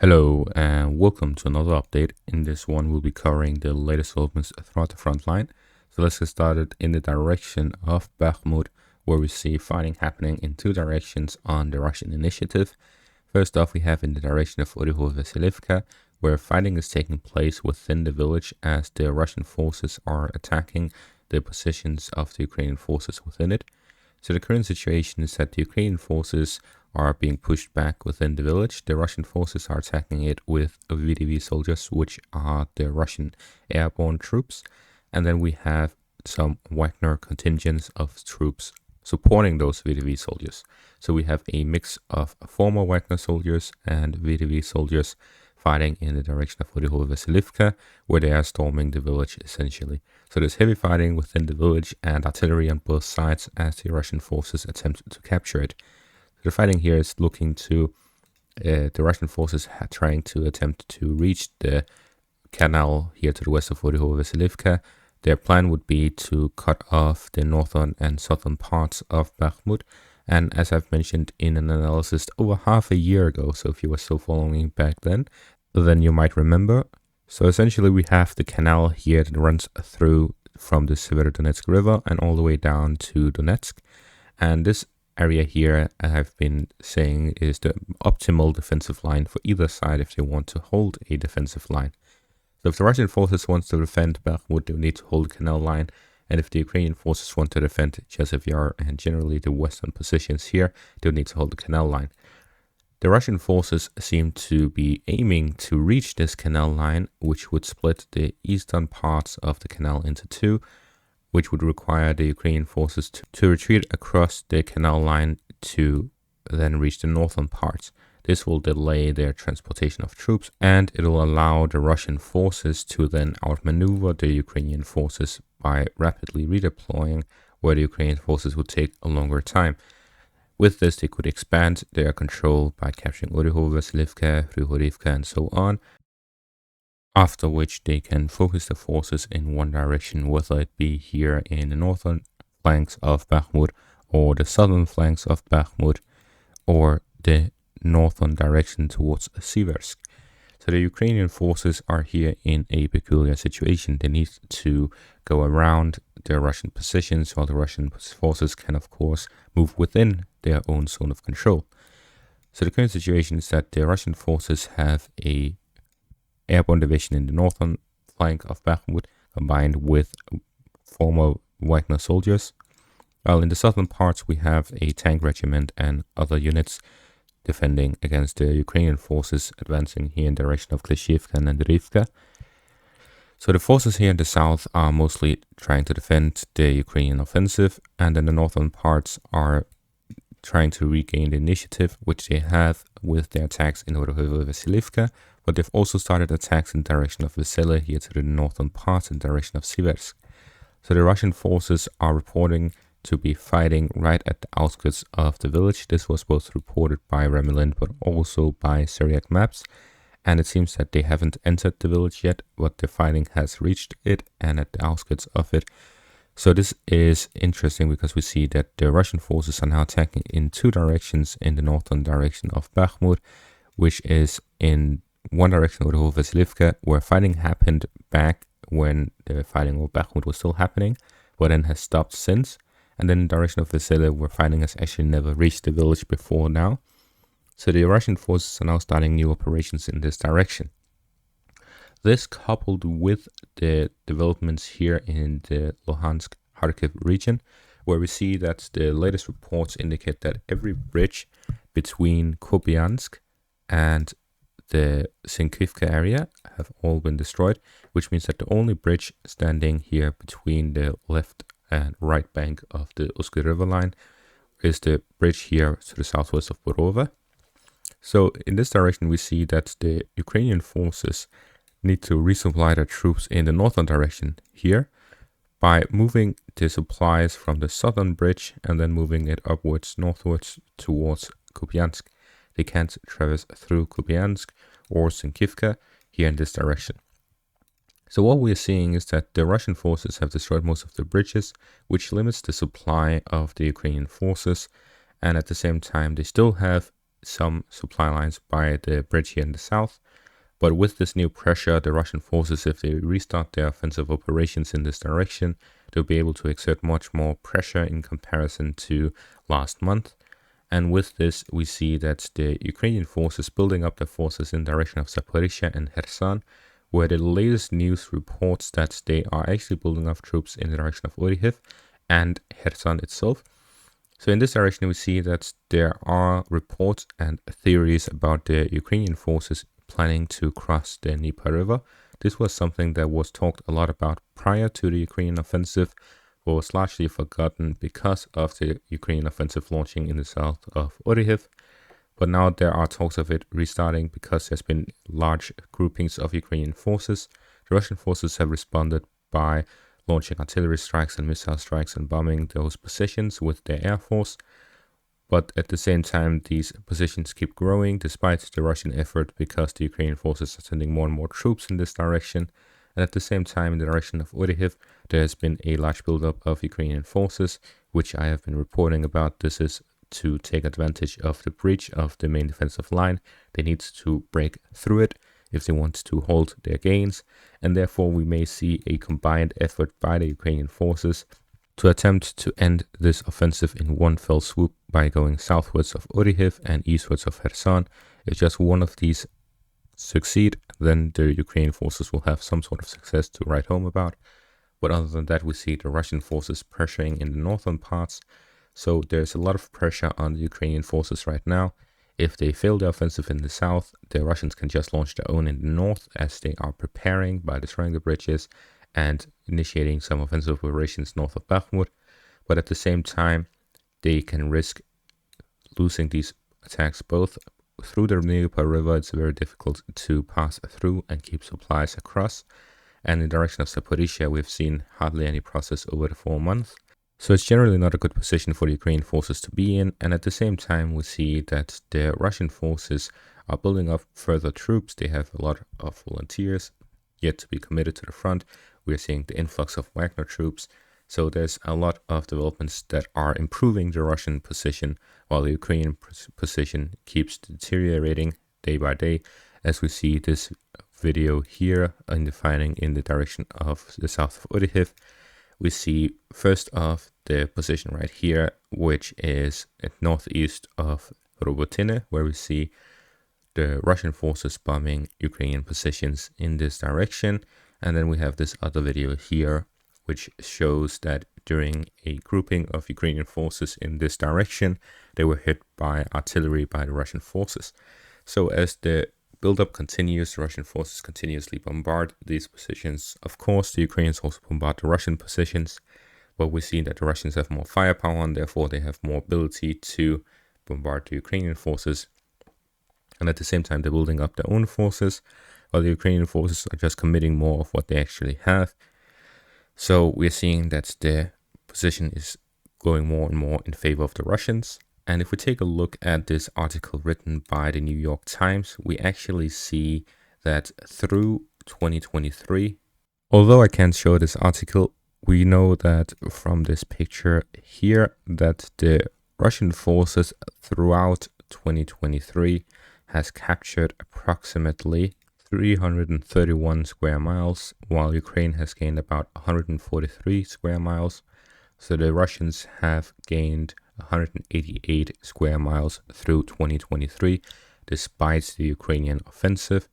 Hello and welcome to another update. In this one, we'll be covering the latest developments throughout the front line. So let's get started in the direction of Bakhmut, where we see fighting happening in two directions on the Russian initiative. First off, we have in the direction of Vasilivka, where fighting is taking place within the village as the Russian forces are attacking the positions of the Ukrainian forces within it. So the current situation is that the Ukrainian forces are being pushed back within the village. The Russian forces are attacking it with VDV soldiers, which are the Russian airborne troops. And then we have some Wagner contingents of troops supporting those VDV soldiers. So we have a mix of former Wagner soldiers and VDV soldiers fighting in the direction of Vasilivka, where they are storming the village essentially. So there's heavy fighting within the village and artillery on both sides as the Russian forces attempt to capture it. The fighting here is looking to the Russian forces trying to attempt to reach the canal here to the west of Vasilivka. Their plan would be to cut off the northern and southern parts of Bakhmut. And as I've mentioned in an analysis over half a year ago, so if you were still following back then you might remember. So essentially we have the canal here that runs through from the Severodonetsk River and all the way down to Donetsk. And this area here, I've been saying, is the optimal defensive line for either side if they want to hold a defensive line. So if the Russian forces want to defend Bakhmut, they need to hold the canal line. And if the Ukrainian forces want to defend Chasiv Yar and generally the western positions here, they'll need to hold the canal line. The Russian forces seem to be aiming to reach this canal line, which would split the eastern parts of the canal into two, which would require the Ukrainian forces to retreat across the canal line to then reach the northern parts. This will delay their transportation of troops, and it will allow the Russian forces to then outmaneuver the Ukrainian forces by rapidly redeploying, where the Ukrainian forces would take a longer time. With this, they could expand their control by capturing Vasilivka, Ryhorivka, and so on, after which they can focus the forces in one direction, whether it be here in the northern flanks of Bakhmut, or the southern flanks of Bakhmut, or the northern direction towards Siversk. So the Ukrainian forces are here in a peculiar situation. They need to go around the Russian positions, while the Russian forces can, of course, move within their own zone of control. So the current situation is that the Russian forces have a airborne division in the northern flank of Bakhmut, combined with former Wagner soldiers. While in the southern parts, we have a tank regiment and other units defending against the Ukrainian forces advancing here in the direction of Klishivka and Andriivka. So the forces here in the south are mostly trying to defend the Ukrainian offensive, and in the northern parts are trying to regain the initiative, which they have with their attacks in Vasilivka, but they've also started attacks in the direction of Vesele here to the northern parts in the direction of Siversk. So the Russian forces are reporting to be fighting right at the outskirts of the village. This was both reported by Remilin but also by Syriac maps, and it seems that they haven't entered the village yet, but the fighting has reached it and at the outskirts of it. So this is interesting because we see that the Russian forces are now attacking in two directions in the northern direction of Bakhmut, which is in one direction of Vasilivka, where fighting happened back when the fighting over Bakhmut was still happening, but then has stopped since. And then in the direction of Vesele, where fighting has actually never reached the village before now. So the Russian forces are now starting new operations in this direction. This, coupled with the developments here in the Luhansk-Kharkiv region, where we see that the latest reports indicate that every bridge between Kupiansk and the Sinkivka area have all been destroyed, which means that the only bridge standing here between the left and right bank of the Uskir River line is the bridge here to the southwest of Borova. So in this direction, we see that the Ukrainian forces need to resupply their troops in the northern direction here by moving the supplies from the southern bridge and then moving it upwards, northwards towards Kupiansk. They can't traverse through Kupiansk or Sinkivka here in this direction. So what we're seeing is that the Russian forces have destroyed most of the bridges, which limits the supply of the Ukrainian forces, and at the same time they still have some supply lines by the bridge here in the south. But with this new pressure, the Russian forces, if they restart their offensive operations in this direction, they'll be able to exert much more pressure in comparison to last month. And with this, we see that the Ukrainian forces building up their forces in the direction of Zaporizhia and Kherson, where the latest news reports that they are actually building up troops in the direction of Orikhiv and Kherson itself. So in this direction, we see that there are reports and theories about the Ukrainian forces planning to cross the Dnieper River. This was something that was talked a lot about prior to the Ukrainian offensive, but was largely forgotten because of the Ukrainian offensive launching in the south of Orikhiv. But now there are talks of it restarting because there's been large groupings of Ukrainian forces. The Russian forces have responded by launching artillery strikes and missile strikes and bombing those positions with their air force. But at the same time, these positions keep growing despite the Russian effort because the Ukrainian forces are sending more and more troops in this direction. And at the same time, in the direction of Orikhiv, there has been a large buildup of Ukrainian forces, which I have been reporting about. This is to take advantage of the breach of the main defensive line. They need to break through it if they want to hold their gains. And therefore, we may see a combined effort by the Ukrainian forces to attempt to end this offensive in one fell swoop by going southwards of Orikhiv and eastwards of Kherson. If just one of these succeed, then the Ukrainian forces will have some sort of success to write home about. But other than that, we see the Russian forces pressuring in the northern parts. So there's a lot of pressure on the Ukrainian forces right now. If they fail the offensive in the south, the Russians can just launch their own in the north as they are preparing by destroying the bridges and initiating some offensive operations north of Bakhmut. But at the same time, they can risk losing these attacks both through the Dnieper River. It's very difficult to pass through and keep supplies across. And in the direction of Zaporizhia, we've seen hardly any process over the 4 months. So it's generally not a good position for the Ukrainian forces to be in. And at the same time, we see that the Russian forces are building up further troops. They have a lot of volunteers yet to be committed to the front. We're seeing the influx of Wagner troops. So there's a lot of developments that are improving the Russian position, while the Ukrainian position keeps deteriorating day by day, as we see this video here in the fighting in the direction of the south of Orikhiv. We see first off the position right here, which is at northeast of Robotine, where we see the Russian forces bombing Ukrainian positions in this direction. And then we have this other video here, which shows that during a grouping of Ukrainian forces in this direction, they were hit by artillery by the Russian forces. So as the buildup continues, the Russian forces continuously bombard these positions. Of course, the Ukrainians also bombard the Russian positions, but we see that the Russians have more firepower and therefore they have more ability to bombard the Ukrainian forces. And at the same time, they're building up their own forces, while the Ukrainian forces are just committing more of what they actually have. So we're seeing that the position is going more and more in favor of the Russians. And if we take a look at this article written by the New York Times, we actually see that through 2023, although I can't show this article, we know that from this picture here that the Russian forces throughout 2023 has captured approximately 331 square miles, while Ukraine has gained about 143 square miles. So the Russians have gained 188 square miles through 2023, despite the Ukrainian offensive.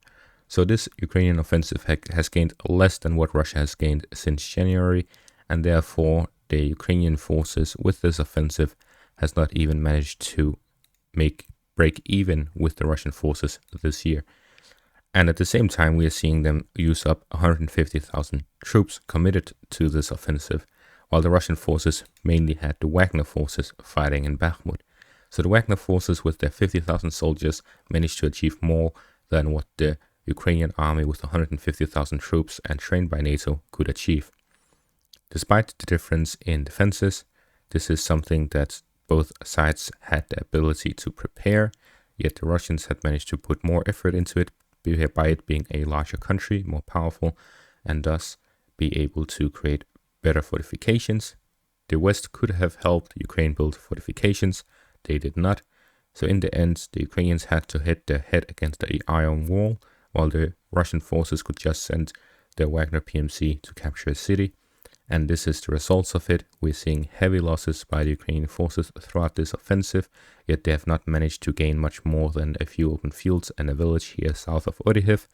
So this Ukrainian offensive has gained less than what Russia has gained since January, and therefore the Ukrainian forces with this offensive has not even managed to break even with the Russian forces this year. And at the same time, we are seeing them use up 150,000 troops committed to this offensive, while the Russian forces mainly had the Wagner forces fighting in Bakhmut. So the Wagner forces with their 50,000 soldiers managed to achieve more than what the Ukrainian army with 150,000 troops and trained by NATO could achieve. Despite the difference in defenses, this is something that both sides had the ability to prepare, yet the Russians had managed to put more effort into it, by it being a larger country, more powerful, and thus be able to create better fortifications. The West could have helped Ukraine build fortifications. They did not. So in the end, the Ukrainians had to hit their head against the iron wall, while the Russian forces could just send their Wagner PMC to capture a city. And this is the results of it. We're seeing heavy losses by the Ukrainian forces throughout this offensive, yet they have not managed to gain much more than a few open fields and a village here south of Oryhiv.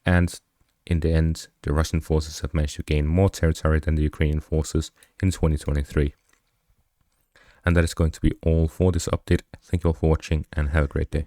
And in the end, the Russian forces have managed to gain more territory than the Ukrainian forces in 2023. And that is going to be all for this update. Thank you all for watching and have a great day.